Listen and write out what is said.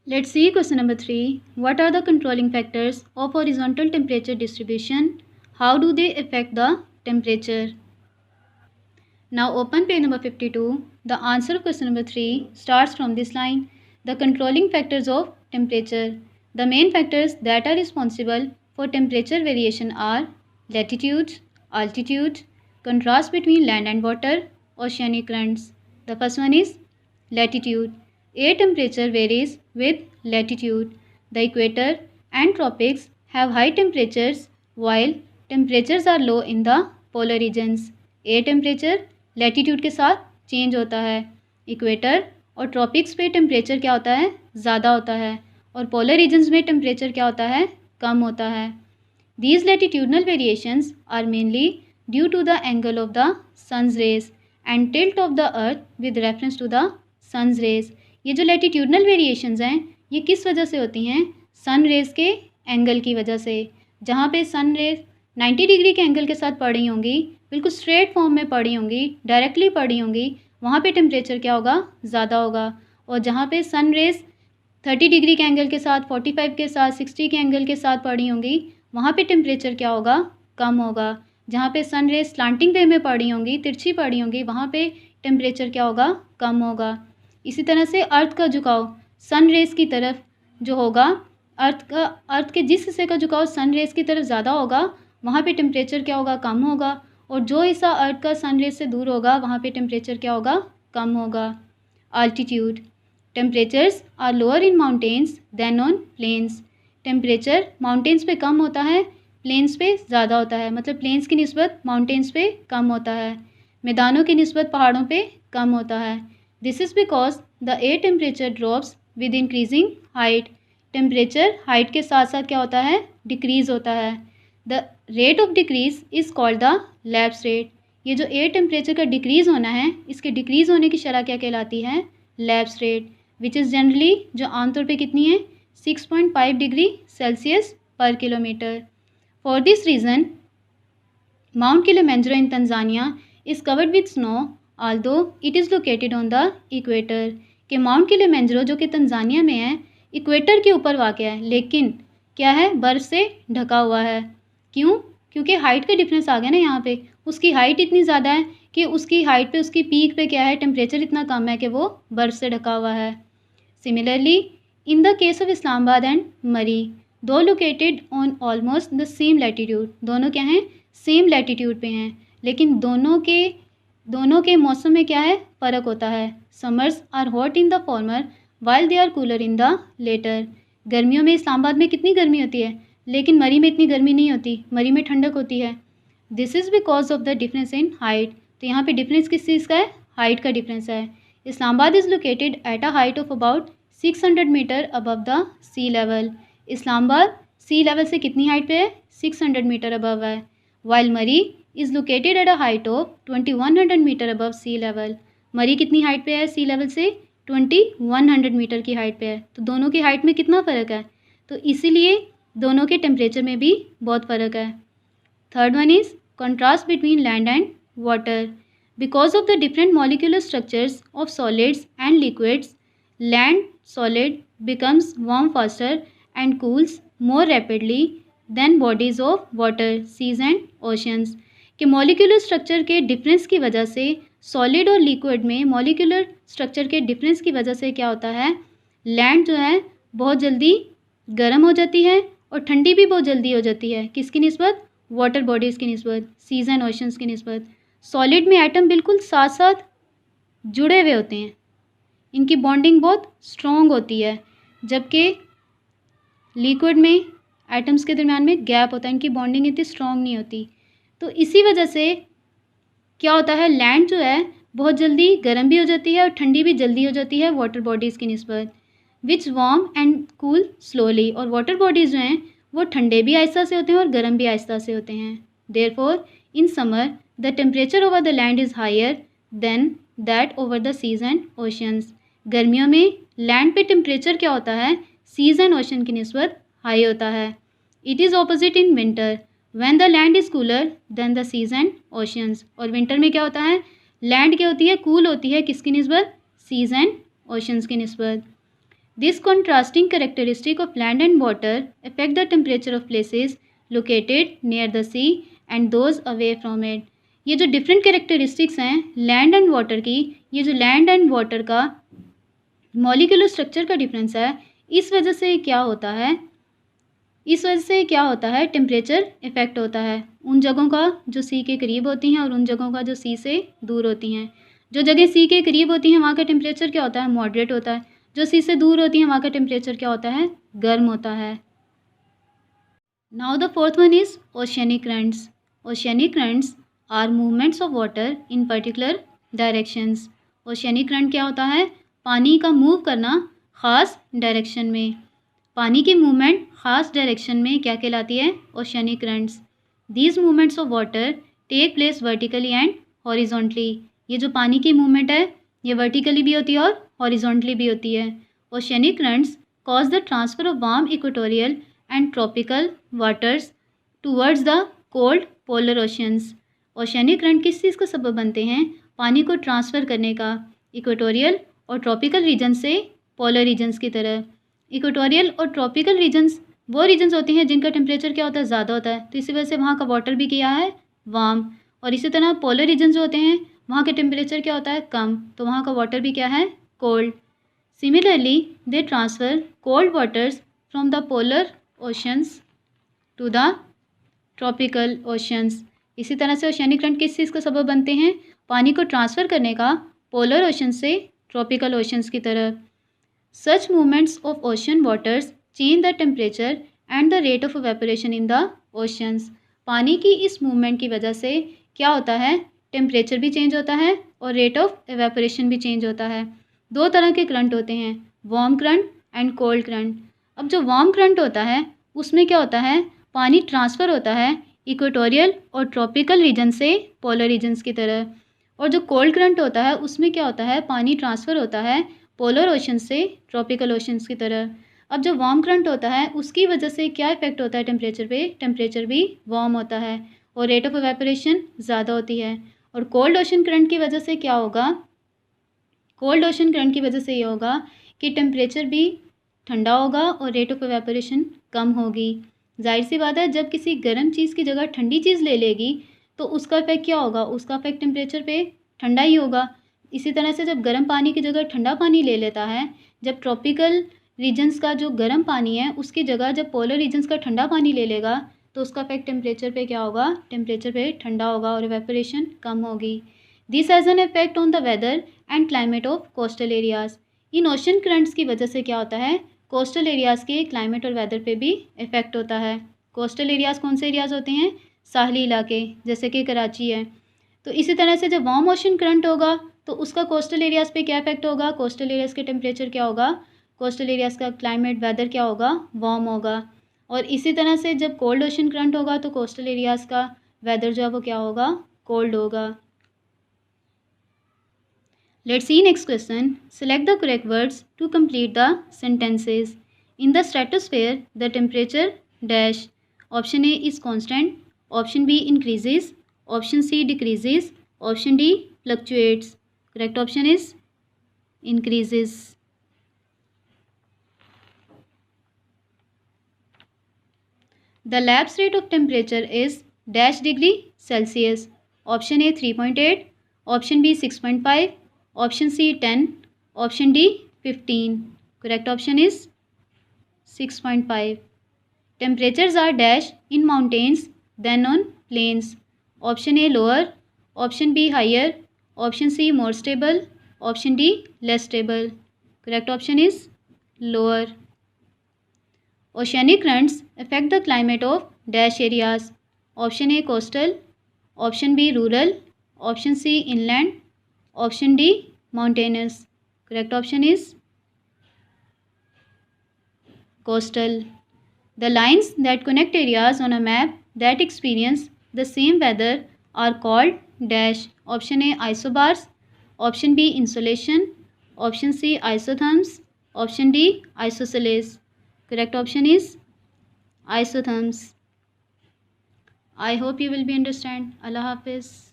Let's see question number 3. What are the controlling factors of horizontal temperature distribution? How do they affect the temperature? Now open page number 52. The answer of question number 3 starts from this line. The controlling factors of temperature. The main factors that are responsible for temperature variation are latitude, altitude, contrast between land and water, oceanic currents. The first one is latitude. Air temperature varies with latitude. The equator and tropics have high temperatures while temperatures are low in the polar regions. Air temperature latitude के साथ change होता है. Equator और tropics पे temperature क्या होता है, ज़्यादा होता है, और पोलर रीजन्स में टेम्परेचर क्या होता है, कम होता है. These latitudinal variations are mainly due to the angle of the sun's rays and tilt of the earth with reference to the sun's rays. ये जो लैटिट्यूडनल वेरिएशंस हैं ये किस वजह से होती हैं, सन रेज के एंगल की वजह से. जहाँ पे सन रेज 90 डिग्री के एंगल के साथ पड़ी होंगी, बिल्कुल स्ट्रेट फॉर्म में पड़ी होंगी, डायरेक्टली पड़ी होंगी, वहाँ पे टेम्परेचर क्या होगा, ज़्यादा होगा. और जहाँ पे सन रेज 30 डिग्री के एंगल के साथ, 45 के साथ, 60 के एंगल के साथ पड़ी होंगी, वहाँ पे टेम्परेचर क्या होगा, कम होगा. जहाँ पे सन रेज स्लांटिंग वे में पड़ी होंगी, तिरछी पड़ी होंगी, वहाँ पे टेम्परेचर क्या होगा, कम होगा. इसी तरह से अर्थ का झुकाव सन रेज की तरफ जो होगा, अर्थ के जिस हिस्से का झुकाव सन रेज की तरफ ज़्यादा होगा, वहाँ पे टेम्परेचर क्या होगा, कम होगा. और जो हिस्सा अर्थ का सन रेज से दूर होगा, वहाँ पे टेम्परेचर क्या होगा, कम होगा. Altitude. Temperatures are lower in mountains than on plains. Temperature mountains पे कम होता है, प्लेन्स पे ज़्यादा होता है. मतलब प्लेन्स की निस्बत माउंटेन्स पे कम होता है, मैदानों की निस्बत पहाड़ों पे कम होता है. This is because the air temperature drops with increasing height. Temperature height के साथ साथ क्या होता है, डिक्रीज़ होता है. The rate of decrease is called the lapse rate. ये जो एयर टेम्परेचर का डिक्रीज़ होना है, इसके डिक्रीज़ होने की शरह क्या कहलाती है, lapse rate, which is generally जो आमतौर पे कितनी है, 6.5 डिग्री सेल्सियस पर kilometre. For this reason mount Kilimanjaro in Tanzania is covered with snow although it is located on the equator. कि माउंट किलिमंजारो जो कि तंजानिया में है, इक्वेटर के ऊपर वाक़या है, लेकिन क्या है, बर्फ़ से ढका हुआ है. क्यों? क्योंकि हाइट का डिफरेंस आ गया ना. यहाँ पे उसकी हाइट इतनी ज़्यादा है कि उसकी हाइट पे, उसकी पीक पे क्या है, टेम्परेचर इतना कम है कि वो बर्फ़ से ढका हुआ है. Similarly in the case of Islamabad and मरी, दो located on almost the same latitude. दोनों क्या हैं, सेम लैटिट्यूड पे हैं, लेकिन दोनों के मौसम में क्या है, फ़र्क होता है. Summers are hot in the former while they are cooler in the latter. गर्मियों में इस्लामाबाद में कितनी गर्मी होती है, लेकिन मरी में इतनी गर्मी नहीं होती, मरी में ठंडक होती है. This is because of the difference in height. तो यहाँ पे डिफरेंस किस चीज़ का है, हाइट का डिफरेंस है. Islamabad is located at a height of about 600 metre above the sea level. Islamabad sea level से कितनी हाइट पे है, 600 मीटर अबव है. While Murree is located at a height of 2100 metre above sea level. Murree कितनी हाइट पे है, सी लेवल से 2100 मीटर की हाइट पे है. तो दोनों की हाइट में कितना फ़र्क है, तो इसीलिए दोनों के टेम्परेचर में भी बहुत फ़र्क है. Third one is contrast between land and water. Because of the different molecular structures of solids and liquids, land solid becomes warm faster and cools more rapidly than bodies of water, seas and oceans. कि molecular structure के difference की वजह से solid और liquid में molecular structure के difference की वजह से क्या होता है, land जो है बहुत जल्दी गर्म हो जाती है और ठंडी भी बहुत जल्दी हो जाती है. किसकी निस्बत, वाटर बॉडीज़ की निस्बत, सीज एंड ओशंस की निस्बत. सॉलिड में एटम बिल्कुल साथ साथ जुड़े हुए होते हैं, इनकी बॉन्डिंग बहुत स्ट्रॉन्ग होती है, जबकि लिक्विड में एटम्स के दरमियान में गैप होता है, इनकी बॉन्डिंग इतनी स्ट्रॉन्ग नहीं होती. तो इसी वजह से क्या होता है, लैंड जो है बहुत जल्दी गर्म भी हो जाती है और ठंडी भी जल्दी हो जाती है वाटर बॉडीज़ की निस्बत. विच वार्म एंड कूल स्लोली. और वाटर बॉडीज़ जो हैं वो ठंडे भी आहिस्ता से होते हैं और गर्म भी आहिस्ता से होते हैं. Therefore in summer the temperature over the land is higher than that over the seas and oceans. गर्मियों में लैंड पे टेम्परेचर क्या होता है, सीज एंड ओशन की निस्बत हाई होता है. It is opposite in winter when the land is cooler than the seas and oceans. और विंटर में क्या होता है, लैंड क्या होती है, कूल होती है, किसकी निस्बत, सीज एंड ओशंस की निस्बत. This contrasting characteristic of land and water affect the temperature of places located near the sea and those away from it. ये जो डिफरेंट कैरेक्टरिस्टिक्स हैं लैंड एंड वाटर की, ये जो लैंड एंड वाटर का molecular structure का difference है, इस वजह से क्या होता है टेम्परेचर इफेक्ट होता है उन जगहों का जो सी के करीब होती हैं और उन जगहों का जो सी से दूर होती हैं। जो जगह सी के करीब होती हैं वहाँ का टेम्परेचर क्या होता है, मॉडरेट होता है। जो सी से दूर होती हैं वहाँ का टेम्परेचर क्या होता है, गर्म होता है। Now the fourth one is oceanic currents. Oceanic currents are movements of water in particular directions. Oceanic current क्या होता है, पानी का मूव करना ख़ास डायरेक्शन में। पानी की मूवमेंट ख़ास डायरेक्शन में क्या कहलाती है, oceanic currents. These movements of water take place vertically and horizontally. ये जो पानी की मूवमेंट है ये वर्टिकली भी होती है और हॉरिजॉन्टली भी होती है। Oceanic currents cause the transfer of warm equatorial and tropical waters towards the cold polar oceans. Oceanic current किस चीज़ का सबब बनते हैं, पानी को ट्रांसफ़र करने का इक्वेटोरियल और ट्रॉपिकल रीजन से पोलर रीजन्स की तरह। इक्वेटोरियल और ट्रॉपिकल रीजन्स वो रीजन्स होते हैं जिनका टेम्परेचर क्या होता है, ज़्यादा होता है, तो इसी वजह से वहाँ का वाटर भी किया है वार्म। और इसी तरह पोलर रीजन्स जो होते हैं वहाँ के टेम्परेचर क्या होता है, कम, तो वहाँ का वाटर भी क्या है, cold. Similarly they transfer cold waters from the polar oceans to the tropical oceans. इसी तरह से ओशियनिक करंट किस चीज़ का सबब बनते हैं, पानी को ट्रांसफ़र करने का पोलर ओशन से ट्रॉपिकल ओशंस की तरफ। Such movements of ocean waters change the temperature and the rate of evaporation in the oceans. पानी की इस मूवमेंट की वजह से क्या होता है, टेम्परेचर भी चेंज होता है और रेट ऑफ एवेपोरेशन भी चेंज होता है। दो तरह के करंट होते हैं, warm current and cold current. अब जो वार्म करंट होता है उसमें क्या होता है, पानी ट्रांसफ़र होता है इक्वेटोरियल और ट्रॉपिकल रीजन से पोलर रीजन्स की तरह। और जो कोल्ड करंट होता है उसमें क्या होता है, पानी ट्रांसफ़र होता है पोलर ओशन से ट्रॉपिकल ओशंस की तरह। अब जो वार्म करंट होता है उसकी वजह से क्या इफेक्ट होता है टेम्परेचर पे, टेम्परेचर भी वार्म होता है और रेट ऑफ एवेपोरेशन ज़्यादा होती है। और कोल्ड ओशन करंट की वजह से क्या होगा, कोल्ड ओशन करंट की वजह से ये होगा कि टेम्परेचर भी ठंडा होगा और रेट ऑफ एवेपोरेशन कम होगी। जाहिर सी बात है जब किसी गर्म चीज़ की जगह ठंडी चीज़ ले लेगी तो उसका इफेक्ट क्या होगा, उसका इफेक्ट टेम्परेचर पे ठंडा ही होगा। इसी तरह से जब गर्म पानी की जगह ठंडा पानी ले लेता है, जब ट्रॉपिकल रीजन्स का जो गर्म पानी है उसकी जगह जब पोलर रीजन्स का ठंडा पानी ले लेगा तो उसका इफेक्ट टेम्परेचर पे क्या होगा, टेम्परेचर पे ठंडा होगा और एवेपोरेशन कम होगी। This has an effect on the weather and climate of coastal areas. इन ओशन करंट्स की वजह से क्या होता है, कोस्टल एरियाज़ के क्लाइमेट और वेदर पे भी इफेक्ट होता है। कोस्टल एरियाज़ कौन से एरियाज़ होते हैं, साहली इलाके जैसे कि कराची है। तो इसी तरह से जब वार्म ओशन करंट होगा तो उसका कोस्टल एरियाज़ पे क्या इफेक्ट होगा, कोस्टल एरियाज़ के टेम्परेचर क्या होगा, कोस्टल एरियाज़ का क्लाइमेट वेदर क्या होगा, वार्म होगा। और इसी तरह से जब कोल्ड ओशन करंट होगा तो कोस्टल एरियाज़ का वेदर जो है वो क्या होगा, कोल्ड होगा। Let's see next question. Select the correct words to complete the sentences. In the stratosphere the temperature dash. Option A is constant, option B increases, option C decreases, option D fluctuates. Correct option is increases. The lapse rate of temperature is dash degree Celsius. Option A 3.8, option B 6.5, option C 10, option D 15. Correct option is 6.5. Temperatures are dash in mountains than on plains. Option A lower, option B higher, option C more stable, option D less stable. Correct option is lower. Oceanic currents affect the climate of dash areas. Option A coastal, option B rural, option C inland, option D mountainous. Correct option is coastal. The lines that connect areas on a map that experience the same weather are called dash. Option A isobars, option B insolation, option C isotherms, option D isosceles. Correct option is isotherms. I hope you will be understand. Allah Hafiz.